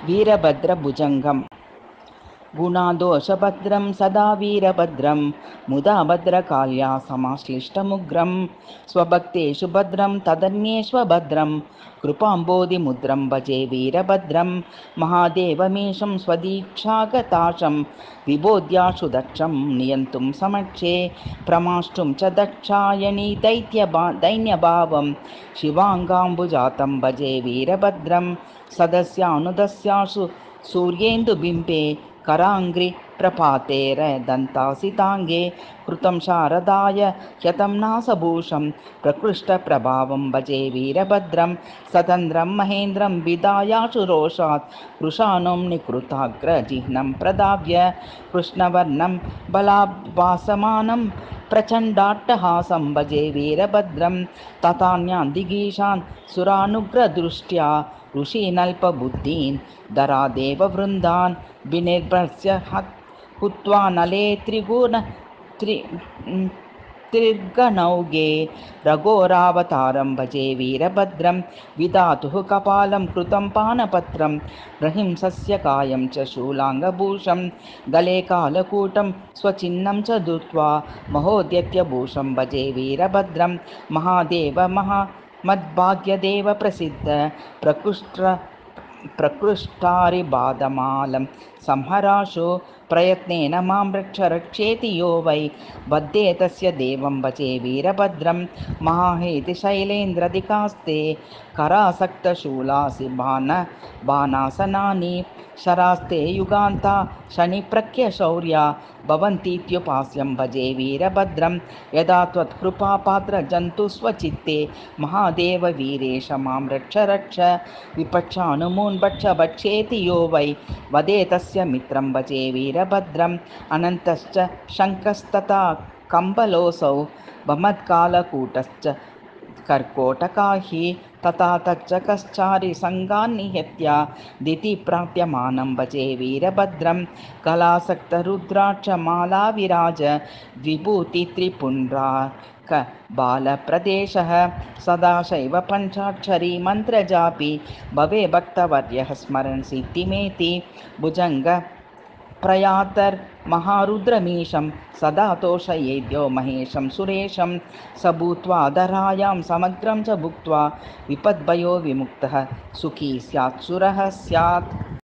वीरभद्रभुजङ्गम् गुणादोषभद्रं सदा वीरभद्रं मुदा भद्रकाल्या समाश्लिष्टमुग्रं स्वभक्तेषु भद्रं तदन्येष्वभद्रं कृपाम्बोधिमुद्रं भजे वीरभद्रं महादेवमेषं स्वदीक्षागताशं विबोध्याशु दक्षं नियन्तुं समक्षे प्रमाष्टुं च दक्षायणी दैन्यभावं शिवाङ्गाम्बुजातं भजे वीरभद्रं सदस्यानुदस्यासु सूर्येन्दुबिम्बे कराङ्घ्रि प्रपातेरदन्तासिताङ्गे कृतं शारदाय ह्यतं नासभूषं प्रकृष्टप्रभावं भजे वीरभद्रं सतन्द्रं महेन्द्रं विदायाशु रोषात् कृशानुं निकृताग्रजिह्नं प्रदाव्य कृष्णवर्णं बलाभासमानं प्रचण्डाट्टहासं भजे वीरभद्रं तथान्यान् दिगीशान् सुरानुग्रदृष्ट्या ऋषीनल्पबुद्धीन् दरादेववृन्दान् विनिर्भस्य हुत्वा नले त्रिर्गणौगे रघोरावतारं भजे वीरभद्रं विधातुः कपालं कृतं पानपत्रं रहिंसस्य कायं च शूलाङ्गभूषं गले कालकूटं स्वचिह्नं च धृत्वा महोद्यत्यभूषं भजे वीरभद्रं महादेव मद्भाग्यदेव प्रसिद्ध प्रकृष्टारिबाधमालं संहराशो प्रयत्नेन मां रक्षेति यो वै बद्धे तस्य देवं भजे वीरभद्रं महाहेति शैलेन्द्रदिकास्ते करासक्तशूलासि बाणासनानि शरास्ते युगान्ता शनिप्रख्यशौर्या भवन्तीत्युपास्यं भजे वीरभद्रं यदा त्वत्कृपापात्रजन्तुस्वचित्ते महादेव वीरेश मां रक्ष विपक्षानुमून् भक्षेति यो वै वदे तस्य मित्रं भजे वीरभद्रम् अनन्तश्च शङ्कस्तथा कम्बलोऽसौ भमत्कालकूटश्च कर्कोटकाहि तथा तच्च कश्चारिसङ्गान् निहत्य दितिप्राप्यमानं भजे वीरभद्रं कलासक्तरुद्राक्षमालाविराज विभूतित्रिपुण्ड्राकबालप्रदेशः सदाशैव पञ्चाक्षरी मन्त्रजापि भवे भक्तवर्यः स्मरन् सिद्धिमेति भुजङ्ग प्रयातर्महारुद्रमीशं सदा तोषयेद्यो महेशं सुरेशं स भूत्वा धरायां समग्रं च भुक्त्वा विपद्भयो विमुक्तः सुखी स्यात् सुरः स्यात्।